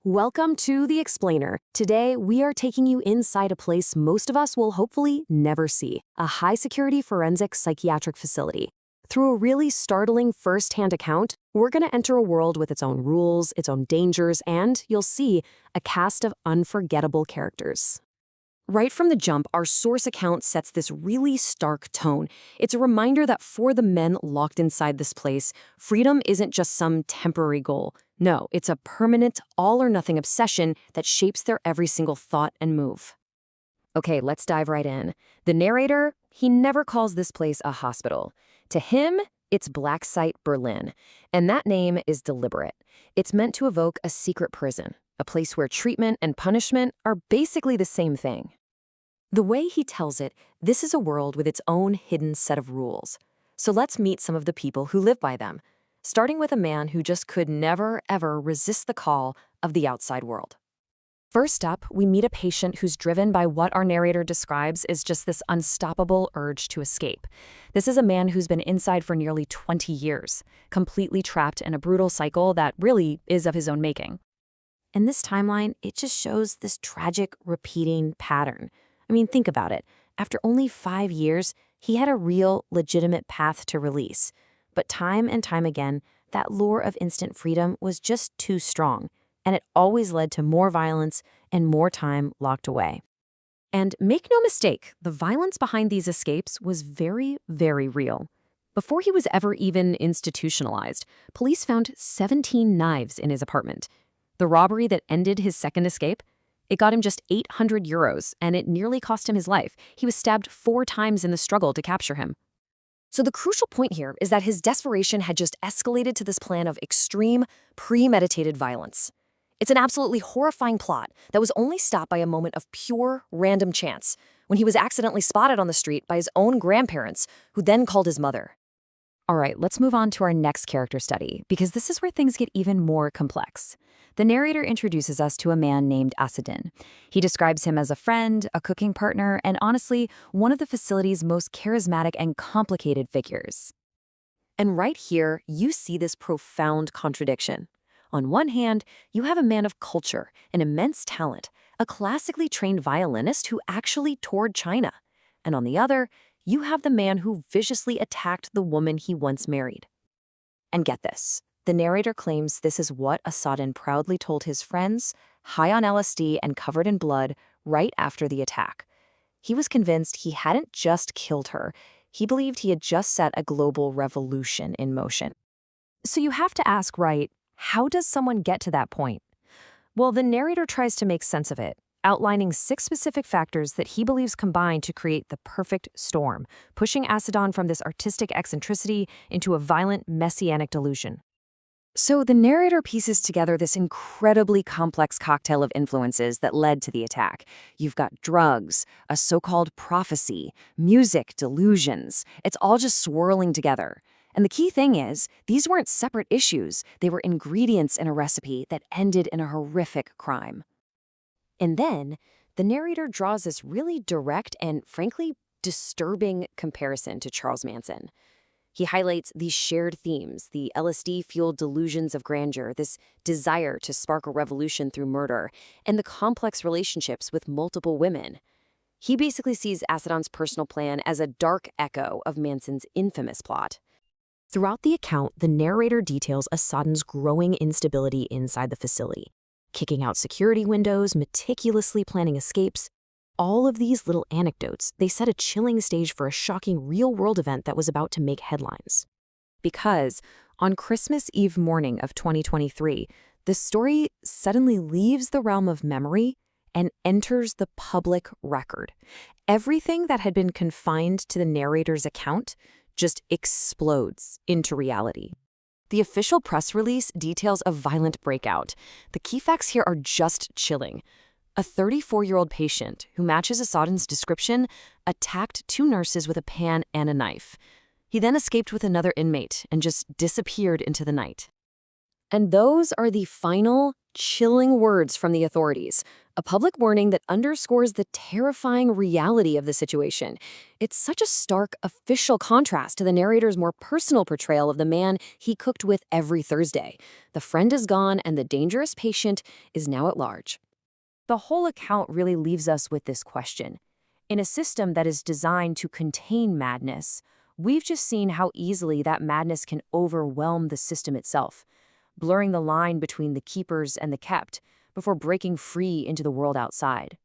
Welcome to The Explainer. Today, we are taking you inside a place most of us will hopefully never see, a high-security forensic psychiatric facility. Through a really startling first-hand account, we're going to enter a world with its own rules, its own dangers, and, you'll see, a cast of unforgettable characters. Right from the jump, our source account sets this really stark tone. It's a reminder that for the men locked inside this place, freedom isn't just some temporary goal. No, it's a permanent, all-or-nothing obsession that shapes their every single thought and move. Okay, let's dive right in. The narrator, he never calls this place a hospital. To him, it's Black Site Berlin, and that name is deliberate. It's meant to evoke a secret prison, a place where treatment and punishment are basically the same thing. The way he tells it, this is a world with its own hidden set of rules. So let's meet some of the people who live by them, starting with a man who just could never, ever resist the call of the outside world. First up, we meet a patient who's driven by what our narrator describes as just this unstoppable urge to escape. This is a man who's been inside for nearly 20 years, completely trapped in a brutal cycle that really is of his own making. And this timeline, it just shows this tragic, repeating pattern. I mean, think about it. After only 5 years, he had a real, legitimate path to release. But time and time again, that lure of instant freedom was just too strong, and it always led to more violence and more time locked away. And make no mistake, the violence behind these escapes was very, very real. Before he was ever even institutionalized, police found 17 knives in his apartment. The robbery that ended his second escape, it got him just 800 euros, and it nearly cost him his life. He was stabbed 4 times in the struggle to capture him. So the crucial point here is that his desperation had just escalated to this plan of extreme, premeditated violence. It's an absolutely horrifying plot that was only stopped by a moment of pure, random chance, when he was accidentally spotted on the street by his own grandparents, who then called his mother. All right, let's move on to our next character study, because this is where things get even more complex. The narrator introduces us to a man named Assadin. He describes him as a friend, a cooking partner, and honestly, one of the facility's most charismatic and complicated figures. And right here, you see this profound contradiction. On one hand, you have a man of culture, an immense talent, a classically trained violinist who actually toured China. And on the other, you have the man who viciously attacked the woman he once married. And get this. The narrator claims this is what Assadin proudly told his friends, high on LSD and covered in blood, right after the attack. He was convinced he hadn't just killed her. He believed he had just set a global revolution in motion. So you have to ask, right, how does someone get to that point? Well, the narrator tries to make sense of it, outlining 6 specific factors that he believes combine to create the perfect storm, pushing Assadin from this artistic eccentricity into a violent, messianic delusion. So the narrator pieces together this incredibly complex cocktail of influences that led to the attack. You've got drugs, a so-called prophecy, music, delusions. It's all just swirling together. And the key thing is, these weren't separate issues. They were ingredients in a recipe that ended in a horrific crime. And then, the narrator draws this really direct and, frankly, disturbing comparison to Charles Manson. He highlights these shared themes, the LSD-fueled delusions of grandeur, this desire to spark a revolution through murder, and the complex relationships with multiple women. He basically sees Assadin's personal plan as a dark echo of Manson's infamous plot. Throughout the account, the narrator details Assadin's growing instability inside the facility, kicking out security windows, meticulously planning escapes. All of these little anecdotes, they set a chilling stage for a shocking real-world event that was about to make headlines. Because on Christmas Eve morning of 2023, the story suddenly leaves the realm of memory and enters the public record. Everything that had been confined to the narrator's account just explodes into reality. The official press release details a violent breakout. The key facts here are just chilling. A 34-year-old patient who matches Assadin's description attacked 2 nurses with a pan and a knife. He then escaped with another inmate and just disappeared into the night. And those are the final, chilling words from the authorities. A public warning that underscores the terrifying reality of the situation. It's such a stark, official contrast to the narrator's more personal portrayal of the man he cooked with every Thursday. The friend is gone, and the dangerous patient is now at large. The whole account really leaves us with this question. In a system that is designed to contain madness, we've just seen how easily that madness can overwhelm the system itself, blurring the line between the keepers and the kept before breaking free into the world outside.